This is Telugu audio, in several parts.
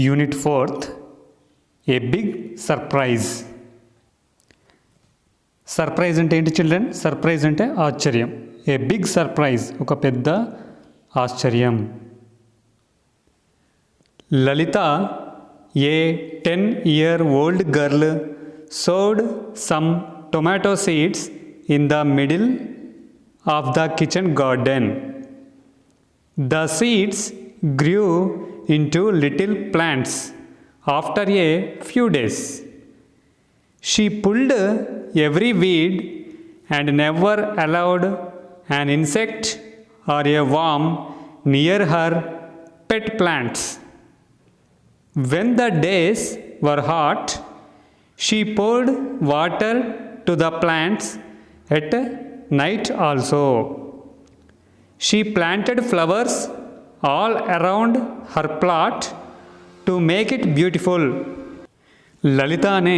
Unit 4th a big surprise. Surprise అంటే ఏంటి చిల్డ్రన్? సర్ప్రైజ్ అంటే ఆశ్చర్యం. ఏ బిగ్ సర్ప్రైజ్ ఒక పెద్ద ఆశ్చర్యం. లలిత ఏ 10-year-old girl sowed some tomato seeds in the middle of the kitchen garden. The seeds grew into little plants after a few days. She pulled every weed and never allowed an insect or a worm near her pet plants. When the days were hot, she poured water to the plants at night also. She planted flowers all around her plot to make it beautiful. లలిత అనే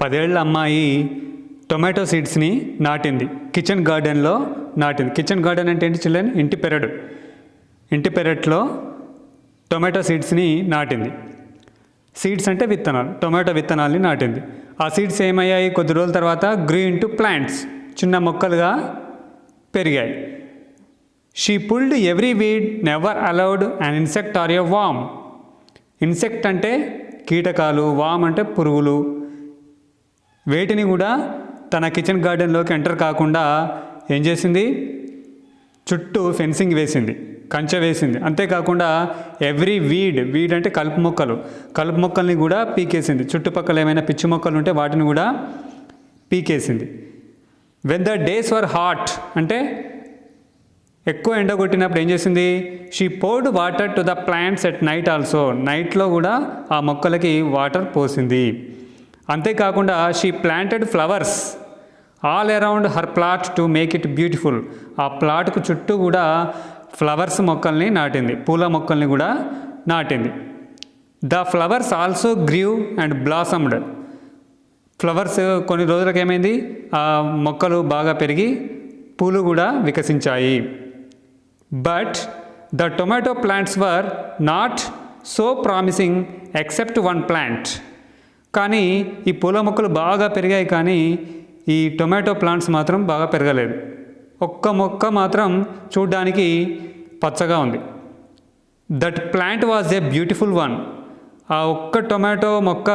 10 ఏళ్ల అమ్మాయి టొమాటో సీడ్స్ని నాటింది, కిచెన్ గార్డెన్లో నాటింది. కిచెన్ గార్డెన్ అంటే ఏంటి చిల్డ్రన్? ఇంటి పెరట్లో టొమాటో సీడ్స్ని నాటింది. సీడ్స్ అంటే విత్తనాలు, టొమాటో విత్తనాల్ని నాటింది. ఆ సీడ్స్ ఏమయ్యాయి? కొద్ది రోజుల తర్వాత గ్రూ ఇంటూ ప్లాంట్స్, చిన్న మొక్కలుగా పెరిగాయి. She pulled every weed, never allowed an insect or a worm. Insect అంటే కీటకాలు, వామ్ అంటే పురుగులు. వేటిని కూడా తన కిచెన్ గార్డెన్లోకి ఎంటర్ కాకుండా ఏం చేసింది? చుట్టూ ఫెన్సింగ్ వేసింది, కంచె వేసింది. అంతేకాకుండా ఎవ్రీ వీడ్ అంటే కలుపు మొక్కల్ని కూడా పీకేసింది. చుట్టుపక్కల ఏమైనా పిచ్చి మొక్కలు ఉంటే వాటిని కూడా పీకేసింది. When the days were hot అంటే ఎక్కువ ఎండ కొట్టినప్పుడు ఏం చేసింది? She poured water to the plants at night also. నైట్లో కూడా ఆ మొక్కలకి వాటర్ పోసింది. అంతేకాకుండా she planted flowers all around her plot to make it beautiful. ఆ ప్లాట్కు చుట్టూ కూడా ఫ్లవర్స్ మొక్కల్ని నాటింది, పూల మొక్కల్ని కూడా నాటింది. The flowers also grew and blossomed. Flowers కొన్ని రోజులకు ఏమైంది? ఆ మొక్కలు బాగా పెరిగి పూలు కూడా వికసించాయి. But the tomato plants were not so promising except one plant. కానీ ఈ పూల మొక్కలు బాగా పెరిగాయి, కానీ ఈ టొమాటో ప్లాంట్స్ మాత్రం బాగా పెరగలేదు. ఒక్క మొక్క మాత్రం చూడ్డానికి పచ్చగా ఉంది. That plant was a beautiful one. ఆ ఒక్క టొమాటో మొక్క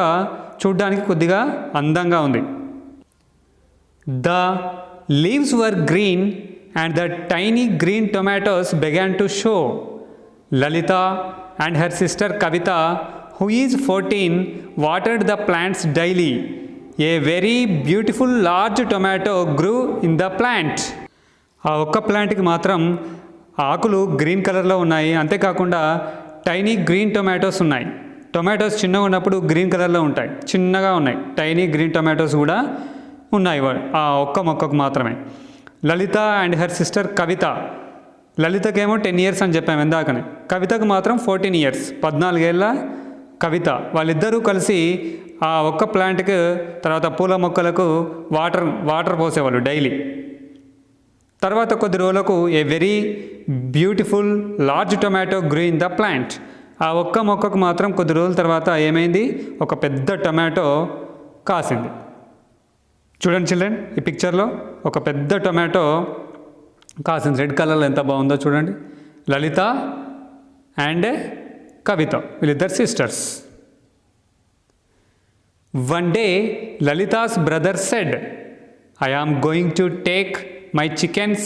చూడ్డానికి కొద్దిగా అందంగా ఉంది. The leaves were green and the tiny green tomatoes began to show. Lalita and her sister Kavita, who is 14, watered the plants daily. A very beautiful large tomato grew in the plant. ఆ ఒక్క ప్లాంట్కి మాత్రం ఆకులు గ్రీన్ కలర్లో ఉన్నాయి. అంతేకాకుండా టైనీ గ్రీన్ టొమాటోస్ ఉన్నాయి. టొమాటోస్ చిన్నగా ఉన్నప్పుడు గ్రీన్ కలర్లో ఉంటాయి, చిన్నగా ఉన్నాయి. టైనీ గ్రీన్ టొమాటోస్ కూడా ఉన్నాయి ఆ ఒక్క మొక్కకు మాత్రమే. Lalitha and her sister Kavitha. లలితకేమో 10 years అని చెప్పాము ఇందాకనే. కవితకు మాత్రం 14 years, 14 ఏళ్ళ కవిత. వాళ్ళిద్దరూ కలిసి ఆ ఒక్క ప్లాంట్కి, తర్వాత పూల మొక్కలకు వాటర్ పోసేవాళ్ళు డైలీ. తర్వాత కొద్ది రోజులకు a very beautiful large tomato గ్రూ in the plant. ఆ ఒక్క మొక్కకు మాత్రం కొద్ది రోజుల తర్వాత ఏమైంది? ఒక పెద్ద టొమాటో కాసింది. చూడండి చిల్డ్రన్, ఈ పిక్చర్లో ఒక పెద్ద టొమాటో కాసింది. రెడ్ కలర్లో ఎంత బాగుందో చూడండి. లలిత అండ్ కవిత, వీళ్ళిద్దరు sisters. One day Lalitha's brother said, I am going to take my chickens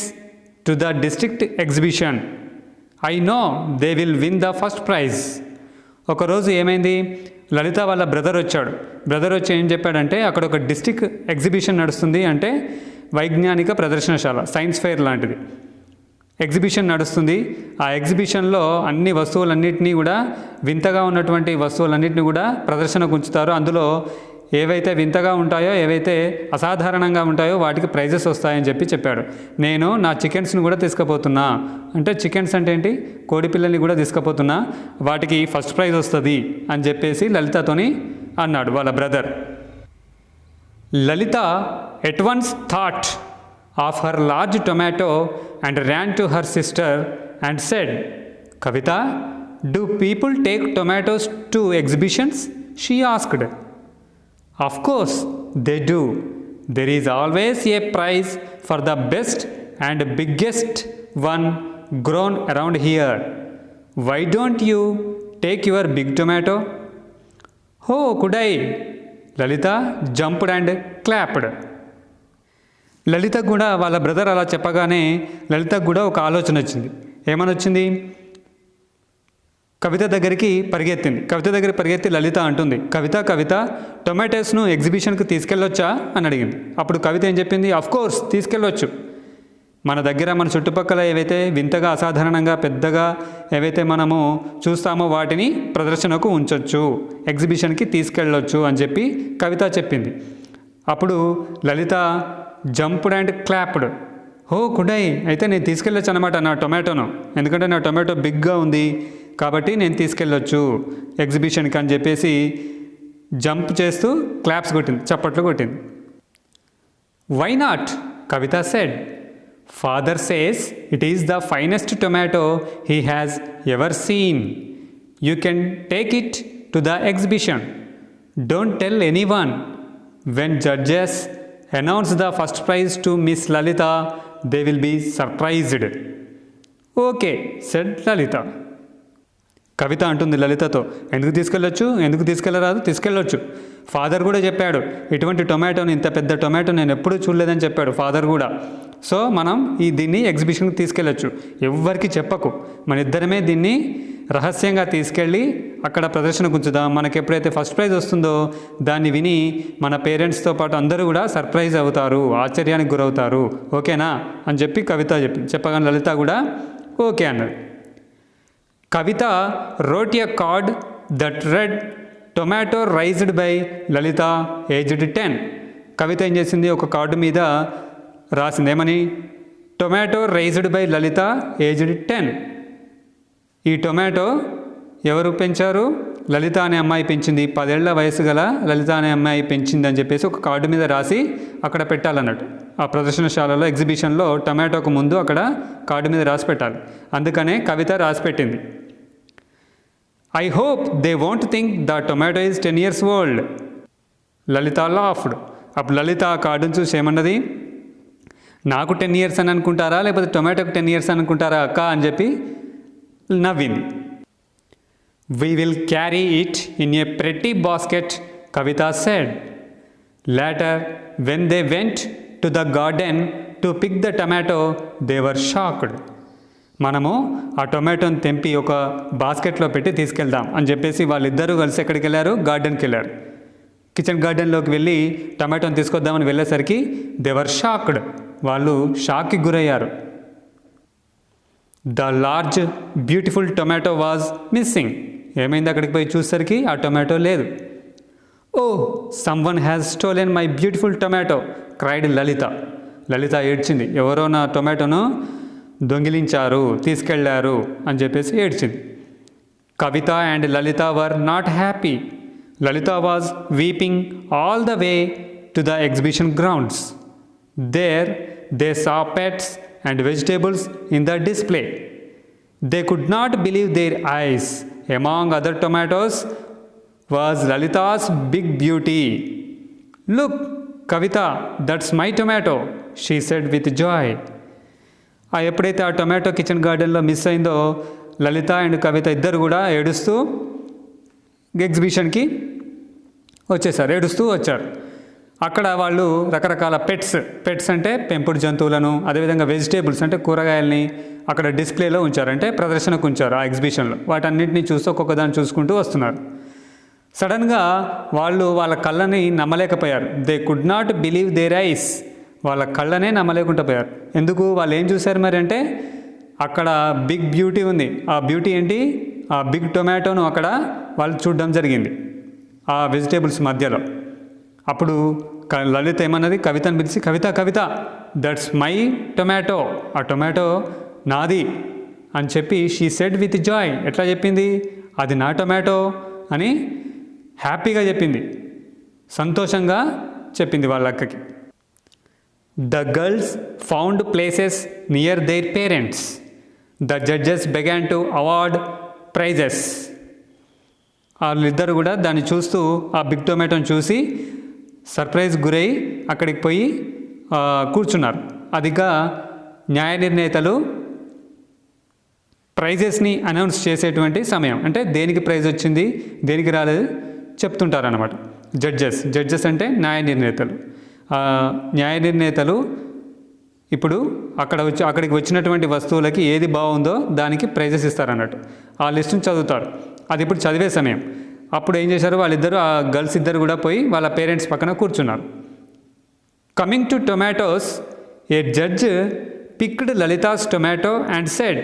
to the district exhibition. I know they will win the first prize. ఒకరోజు ఏమైంది? లలిత వాళ్ళ బ్రదర్ వచ్చి ఏం చెప్పాడంటే, అక్కడ ఒక డిస్ట్రిక్ట్ ఎగ్జిబిషన్ నడుస్తుంది, అంటే వైజ్ఞానిక ప్రదర్శనశాల, సైన్స్ ఫెయిర్ లాంటిది ఎగ్జిబిషన్ నడుస్తుంది. ఆ ఎగ్జిబిషన్లో అన్ని వస్తువులన్నింటినీ కూడా, వింతగా ఉన్నటువంటి వస్తువులన్నింటినీ కూడా ప్రదర్శనకు ఉంచుతారు. అందులో ఏవైతే వింతగా ఉంటాయో, ఏవైతే అసాధారణంగా ఉంటాయో వాటికి ప్రైజెస్ వస్తాయని చెప్పాడు. నేను నా చికెన్స్ని కూడా తీసుకుపోతున్నా. అంటే చికెన్స్ అంటే ఏంటి? కోడి పిల్లల్ని కూడా తీసుకుపోతున్నా, వాటికి ఫస్ట్ ప్రైజ్ వస్తుంది అని చెప్పేసి లలితతోని అన్నాడు వాళ్ళ brother. Lalitha at once thought of her large tomato and Ryan to her sister and said, Kavitha, Do people take tomatoes to exhibitions? She asked. Of course, they do. There is always a prize for the best and biggest one grown around here. Why don't you take your big tomato? Oh, could I? Lalita jumped and clapped. లలిత కూడా వాళ్ళ బ్రదర్ అలా చెప్పగానే లలితకు కూడా ఒక ఆలోచన వచ్చింది. ఏమని వచ్చింది? కవిత దగ్గరికి పరిగెత్తింది. కవిత దగ్గర పరిగెత్తి లలిత అంటుంది, కవిత టొమాటోస్ను ఎగ్జిబిషన్కి తీసుకెళ్ళొచ్చా అని అడిగింది. అప్పుడు కవిత ఏం చెప్పింది? కోర్స్ తీసుకెళ్ళొచ్చు. మన దగ్గర మన చుట్టుపక్కల ఏవైతే వింతగా అసాధారణంగా పెద్దగా ఏవైతే మనము చూస్తామో వాటిని ప్రదర్శనకు ఉంచొచ్చు, ఎగ్జిబిషన్కి తీసుకెళ్ళొచ్చు అని చెప్పి కవిత చెప్పింది. అప్పుడు లలిత జంప్డ్ అండ్ క్లాప్డ్. హో కుడై, అయితే నేను తీసుకెళ్ళొచ్చు అనమాట నా టొమాటోను, ఎందుకంటే నా టొమాటో బిగ్గా ఉంది కాబట్టి నేను తీసుకెళ్ళొచ్చు ఎగ్జిబిషన్కి అని చెప్పేసి జంప్ చేస్తూ క్లాప్స్ కొట్టింది, చప్పట్లు కొట్టింది. Why not? Kavitha said. Father says it is the finest tomato he has ever seen. You can take it to the exhibition. Don't tell any one. When judges announce the first prize to Miss Lalita, they will be surprised. Okay, said Lalita. కవిత అంటుంది లలితతో, ఎందుకు తీసుకెళ్ళొచ్చు, ఎందుకు తీసుకెళ్ళరాదు, తీసుకెళ్ళొచ్చు. ఫాదర్ కూడా చెప్పాడు, ఇటువంటి టొమాటోని, ఇంత పెద్ద టొమాటో నేను ఎప్పుడూ చూడలేదని చెప్పాడు ఫాదర్ కూడా. సో మనం దీన్ని ఎగ్జిబిషన్కి తీసుకెళ్ళొచ్చు, ఎవ్వరికి చెప్పకు, మన ఇద్దరమే దీన్ని రహస్యంగా తీసుకెళ్ళి అక్కడ ప్రదర్శనకు ఉంచుదాం. మనకి ఎప్పుడైతే ఫస్ట్ ప్రైజ్ వస్తుందో దాన్ని విని మన పేరెంట్స్తో పాటు అందరూ కూడా సర్ప్రైజ్ అవుతారు, ఆశ్చర్యానికి గురవుతారు, ఓకేనా అని చెప్పి కవిత చెప్పగానే లలిత కూడా ఓకే అన్నది. కవిత wrote a card that read tomato raised by Lalitha aged 10. కవిత ఏం చేసింది, ఒక కార్డు మీద రాసింది, ఏమని? Tomato raised by Lalitha aged 10. ఈ టొమాటో ఎవరు పెంచారు? లలిత అనే అమ్మాయి పెంచింది. 10 ఏళ్ల వయసు గల లలిత అనే అమ్మాయి పెంచింది అని చెప్పేసి ఒక కార్డు మీద రాసి అక్కడ పెట్టాలన్నట్టు. ఆ ప్రదర్శనశాలలో ఎగ్జిబిషన్లో టొమాటోకు ముందు అక్కడ కార్డు మీద రాసి పెట్టాలి. అందుకనే కవిత రాసి పెట్టింది. I hope they won't think the tomato is 10 years old. Lalitha laughed. అప్పుడు లలిత ఆ కార్డును చూసి ఏమన్నది, నాకు 10 years అని అనుకుంటారా, లేకపోతే టొమాటోకి 10 years అనుకుంటారా అక్క అని చెప్పి నవ్వింది. We will carry it in a pretty basket, Kavita said. Later, when they went to the garden to pick the tomato, they were shocked. మనము ఆ టొమాటోని తెంపి ఒక బాస్కెట్లో పెట్టి తీసుకెళ్దాం అని చెప్పేసి వాళ్ళిద్దరూ కలిసి ఎక్కడికి వెళ్ళారు? గార్డెన్కి వెళ్ళారు. కిచెన్ గార్డెన్లోకి వెళ్ళి టొమాటోని తీసుకొద్దామని వెళ్ళేసరికి దే వర్ షాక్డ్. వాళ్ళు షాక్కి గురయ్యారు. The large beautiful tomato was missing. ఏమైంది? అక్కడికి పోయి చూసేసరికి ఆ టొమాటో లేదు. Oh, someone has stolen my beautiful tomato, cried Lalitha. Lalitha ఏడ్చింది, ఎవరో నా టొమాటోను దొంగిలించారు, తీసుకెళ్లారు అని చెప్పేసి ఏడ్చింది. Kavitha and Lalitha were not happy. Lalitha was weeping all the way to the exhibition grounds. There they saw pets and vegetables in the display. They could not believe their eyes. Among other tomatoes was Lalita's big beauty. Look, Kavita, that's my tomato, she said with joy. ఎప్పుడైతే ఆ టొమాటో కిచెన్ గార్డెన్లో మిస్ అయిందో లలిత అండ్ కవిత ఇద్దరు కూడా ఏడుస్తూ ఎగ్జిబిషన్కి వచ్చేసారు, ఏడుస్తూ వచ్చారు. అక్కడ వాళ్ళు రకరకాల పెట్స్ అంటే పెంపుడు జంతువులను, అదేవిధంగా వెజిటేబుల్స్ అంటే కూరగాయలని అక్కడ డిస్ప్లేలో ఉంచారు, అంటే ప్రదర్శనకు ఉంచారు ఆ ఎగ్జిబిషన్లో. వాటన్నిటిని చూస్తూ ఒక్కొక్క దాన్ని చూసుకుంటూ వస్తున్నారు. సడన్గా వాళ్ళు వాళ్ళ కళ్ళని నమ్మలేకపోయారు. They could not believe their eyes. వాళ్ళ కళ్ళనే నమ్మలేకుండా పోయారు. ఎందుకు? వాళ్ళు ఏం చూశారు మరి అంటే అక్కడ బిగ్ బ్యూటీ ఉంది. ఆ బ్యూటీ ఏంటి? ఆ బిగ్ టొమాటోను అక్కడ వాళ్ళు చూడడం జరిగింది ఆ వెజిటేబుల్స్ మధ్యలో. అప్పుడు లలిత ఏమన్నది, కవితను పిలిచి, కవిత దట్స్ మై టొమాటో, ఆ టొమాటో నాది అని చెప్పి షీ సెడ్ విత్ జాయ్. ఎట్లా చెప్పింది? అది నా టొమాటో అని హ్యాపీగా చెప్పింది, సంతోషంగా చెప్పింది వాళ్ళ అక్కకి. The girls found places near their parents. The judges began to award prizes. వాళ్ళిద్దరు కూడా దాన్ని చూస్తూ ఆ బిగ్ టొమాటోని చూసి సర్ప్రైజ్ గురై అక్కడికి పోయి కూర్చున్నారు. అదిగా న్యాయ నిర్ణేతలు ప్రైజెస్ని అనౌన్స్ చేసేటువంటి సమయం. అంటే దేనికి ప్రైజ్ వచ్చింది, దేనికి రాలేదు చెప్తుంటారనమాట. జడ్జెస్ అంటే న్యాయ నిర్ణేతలు. న్యాయ నిర్ణేతలు ఇప్పుడు అక్కడికి వచ్చినటువంటి వస్తువులకి ఏది బాగుందో దానికి ప్రైజెస్ ఇస్తారన్నట్టు. ఆ లిస్టుని చదువుతారు. అది ఇప్పుడు చదివే సమయం. అప్పుడు ఏం చేశారు, వాళ్ళిద్దరు ఆ గర్ల్స్ ఇద్దరు కూడా పోయి వాళ్ళ పేరెంట్స్ పక్కన కూర్చున్నారు. Coming to tomatoes, a judge picked Lalitha's tomato and said,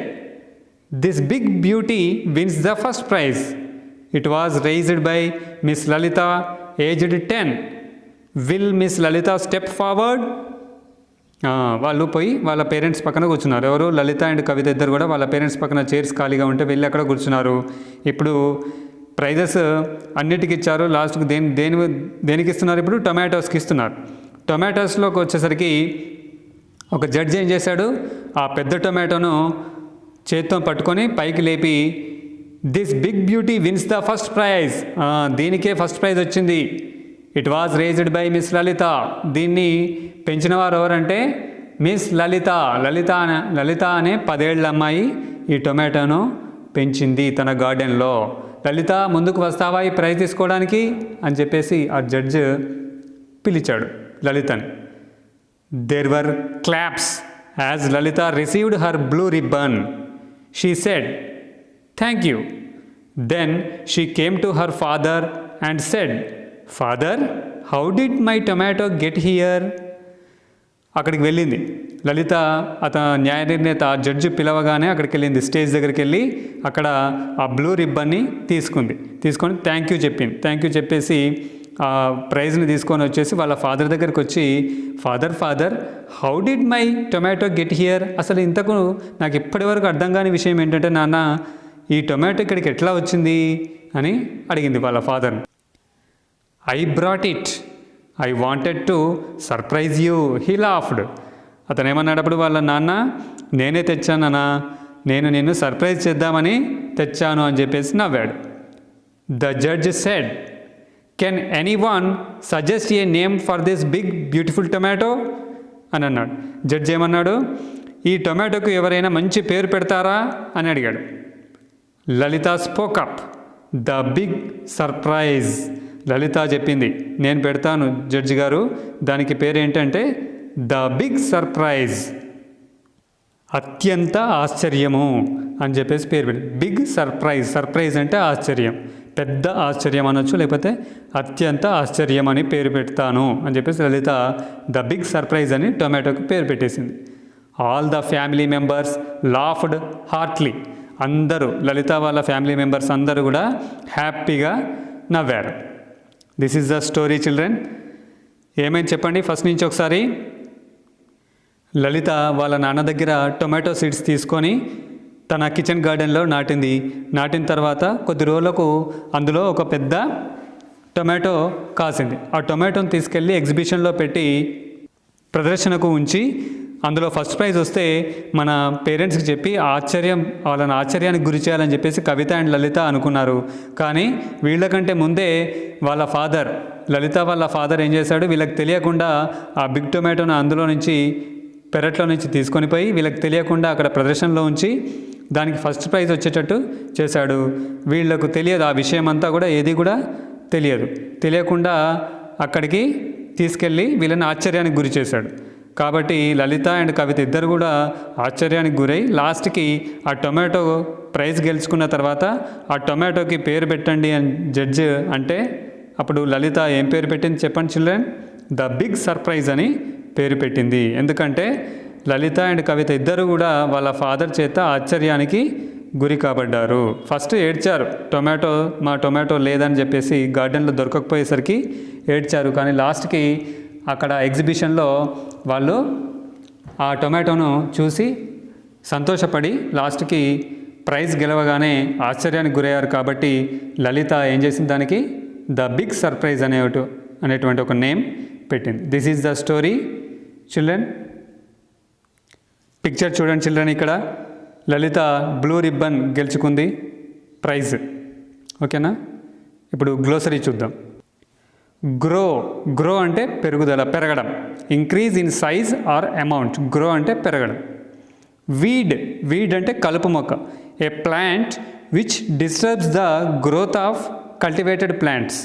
this big beauty wins the first prize. It was raised by miss Lalitha, aged 10. Will Miss Lalitha step forward? వాళ్ళు పోయి వాళ్ళ పేరెంట్స్ పక్కన కూర్చున్నారు. ఎవరు, లలిత అండ్ కవిత ఇద్దరు కూడా వాళ్ళ పేరెంట్స్ పక్కన చైర్స్ ఖాళీగా ఉంటే వెళ్ళి అక్కడ కూర్చున్నారు. ఇప్పుడు ప్రైజెస్ అన్నిటికి ఇచ్చారు. లాస్ట్కి దేనికి ఇస్తున్నారు, ఇప్పుడు టొమాటోస్కి ఇస్తున్నారు. టొమాటోస్లోకి వచ్చేసరికి ఒక జడ్జి ఏం చేశాడు, ఆ పెద్ద టొమాటోను చేత్తో పట్టుకొని పైకి లేపి, this big beauty wins the first prize, దీనికే ఫస్ట్ ప్రైజ్ వచ్చింది. It was raised by miss Lalitha. దీన్ని పెంచిన వారు ఎవరంటే మిస్ లలిత. లలిత అనే 10 ఏళ్ల అమ్మాయి ఈ టొమాటోను పెంచింది తన గార్డెన్లో. లలిత ముందుకు వస్తావా ఈ ప్రైజ్ తీసుకోవడానికి అని చెప్పేసి ఆ జడ్జ్ పిలిచాడు లలితని. There were claps as Lalitha received her blue ribbon. She said, thank you. Then she came to her father and said, father, how did my tomato get here? అక్కడికి వెళ్ళింది లలిత. న్యాయ నిర్ణేత జడ్జి పిలవగానే అక్కడికి వెళ్ళింది. స్టేజ్ దగ్గరికి వెళ్ళి అక్కడ ఆ బ్లూ రిబ్బన్ని తీసుకొని థ్యాంక్ యూ చెప్పింది. థ్యాంక్ యూ చెప్పేసి ఆ ప్రైజ్ని తీసుకొని వచ్చేసి వాళ్ళ ఫాదర్ దగ్గరికి వచ్చి, father, how did my tomato get here? అసలు ఇంతకు నాకు ఇప్పటివరకు అర్థం కాని విషయం ఏంటంటే, నాన్న, ఈ టొమాటో ఇక్కడికి ఎట్లా వచ్చింది అని అడిగింది వాళ్ళ ఫాదర్ని. I brought it, I wanted to surprise you, he laughed. అతను ఏమన్నాడప్పుడు వాళ్ళ నాన్న, నేనే తెచ్చానన్నా, నేను నిన్ను సర్ప్రైజ్ చేద్దామని తెచ్చాను అని చెప్పేసి నవ్వాడు. The judge said, can any one suggest a name for this big beautiful tomato అని అన్నాడు. జడ్జ్ ఏమన్నాడు, ఈ టొమాటోకు ఎవరైనా మంచి పేరు పెడతారా అని అడిగాడు. Lalitha spoke up, the big surprise. Lalitha చెప్పింది, నేను పెడతాను జడ్జి గారు, దానికి పేరు ఏంటంటే ద బిగ్ సర్ప్రైజ్, అత్యంత ఆశ్చర్యము అని చెప్పేసి పేరు పెట్టి. బిగ్ సర్ప్రైజ్ అంటే ఆశ్చర్యం, పెద్ద ఆశ్చర్యం అనొచ్చు, లేకపోతే అత్యంత ఆశ్చర్యం అని పేరు పెడతాను అని చెప్పేసి లలిత ద బిగ్ సర్ప్రైజ్ అని టొమాటోకి పేరు పెట్టేసింది. All the family members laughed heartily. అందరూ, లలిత వాళ్ళ ఫ్యామిలీ మెంబర్స్ అందరూ కూడా హ్యాపీగా నవ్వారు. This is the story children. ఏమైంది చెప్పండి ఫస్ట్ నుంచి ఒకసారి. లలిత వాళ్ళ నాన్న దగ్గర టొమాటో సీడ్స్ తీసుకొని తన కిచెన్ గార్డెన్లో నాటిన తర్వాత కొద్ది రోజులకు అందులో ఒక పెద్ద టొమాటో కాసింది. ఆ టొమాటోని తీసుకెళ్ళి ఎగ్జిబిషన్లో పెట్టి ప్రదర్శనకు ఉంచి అందులో ఫస్ట్ ప్రైజ్ వస్తే మన పేరెంట్స్కి చెప్పి వాళ్ళని ఆశ్చర్యానికి గురి చేయాలని చెప్పేసి కవిత అండ్ లలిత అనుకున్నారు. కానీ వీళ్ళకంటే ముందే వాళ్ళ ఫాదర్, లలిత వాళ్ళ ఫాదర్ ఏం చేశాడు, వీళ్ళకి తెలియకుండా ఆ బిగ్ టొమాటోను అందులో నుంచి పెరట్లో నుంచి తీసుకొని పోయి వీళ్ళకి తెలియకుండా అక్కడ ప్రదర్శనలో ఉంచి దానికి ఫస్ట్ ప్రైజ్ వచ్చేటట్టు చేశాడు. వీళ్ళకు తెలియదు ఆ విషయం అంతా కూడా, ఏది కూడా తెలియకుండా అక్కడికి తీసుకెళ్ళి వీళ్ళని ఆశ్చర్యానికి గురి చేశాడు. కాబట్టి లలిత అండ్ కవిత ఇద్దరు కూడా ఆశ్చర్యానికి గురై లాస్ట్కి ఆ టొమాటో ప్రైజ్ గెలుచుకున్న తర్వాత ఆ టొమాటోకి పేరు పెట్టండి అని జడ్జ్ అంటే అప్పుడు లలిత ఏం పేరు పెట్టింది చెప్పండి చిల్డ్రన్? ద బిగ్ సర్ప్రైజ్ అని పేరు పెట్టింది. ఎందుకంటే లలిత అండ్ కవిత ఇద్దరు కూడా వాళ్ళ ఫాదర్ చేత ఆశ్చర్యానికి గురి కాబడ్డారు. ఫస్ట్ ఏడ్చారు, మా టొమాటో లేదని చెప్పేసి గార్డెన్లో దొరకకపోయేసరికి ఏడ్చారు. కానీ లాస్ట్కి అక్కడ ఎగ్జిబిషన్లో వాళ్ళు ఆ టొమాటోను చూసి సంతోషపడి లాస్ట్కి ప్రైజ్ గెలవగానే ఆశ్చర్యానికి గురయ్యారు. కాబట్టి లలిత ఏం చేసింది, దానికి ద బిగ్ సర్ప్రైజ్ అనేటువంటి ఒక నేమ్ పెట్టింది. This is the story children. Picture చూడండి చిల్డ్రన్. ఇక్కడ లలిత బ్లూ రిబ్బన్ గెలుచుకుంది. ప్రైజ్. ఓకేనా? ఇప్పుడు గ్లోసరీ చూద్దాం. గ్రో అంటే పెరుగుదల, పెరగడం. Increase in size or amount. Grow అంటే పెరగడం. వీడ్ అంటే కలుపు మొక్క. A plant which disturbs the growth of cultivated plants.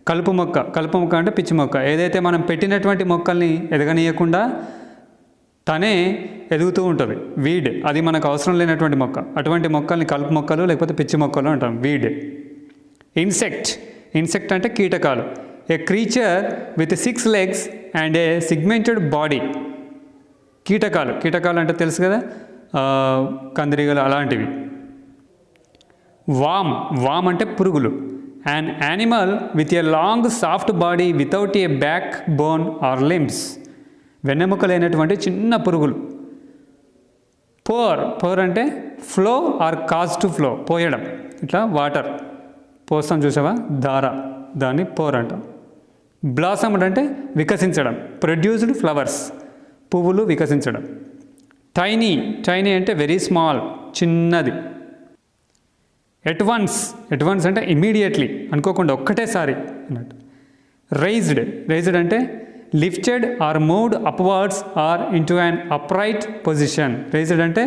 కలుపు మొక్క అంటే పిచ్చి మొక్క. ఏదైతే మనం పెట్టినటువంటి మొక్కల్ని ఎదగనీయకుండా తనే ఎదుగుతూ ఉంటుంది. వీడ్ అది మనకు అవసరం లేనటువంటి మొక్క. అటువంటి మొక్కల్ని కలుపు మొక్కలు లేకపోతే పిచ్చి మొక్కలు అంటాం. వీడ్. ఇన్సెక్ట్ అంటే కీటకాలు. A creature with 6 legs and a segmented body. కీటకాలు అంటే తెలుసు కదా, కందిరీగలు అలాంటివి. వామ్ అంటే పురుగులు. an animal with a long soft body without a backbone or limbs. వెన్నెముక లేనటువంటి చిన్న పురుగులు. పోర్ అంటే flow are cause to flow, పోయడం. ఇట్లా వాటర్ పోస్తాం చూసావా, ధార, దాన్ని పోర్ అంటాం. బ్లాసమ్ అంటే వికసించడం. ప్రొడ్యూస్డ్ ఫ్లవర్స్, పువ్వులు వికసించడం. టైనీ అంటే వెరీ స్మాల్, చిన్నది. ఎట్ వన్స్ అంటే ఇమీడియట్లీ, అనుకోకుండా ఒక్కటేసారి అన్నట్టు. రైజ్డ్ అంటే lifted or moved upwards or into an upright position. Raised అంటే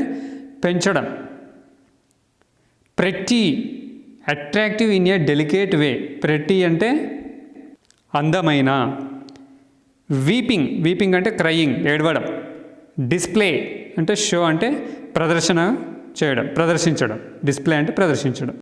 పెంచడం. Pretty attractive in a delicate way. Pretty అంటే అందమైన. వీపింగ్ అంటే క్రయింగ్, ఏడవడం. డిస్ప్లే అంటే షో అంటే ప్రదర్శించడం. డిస్ప్లే అంటే ప్రదర్శించడం.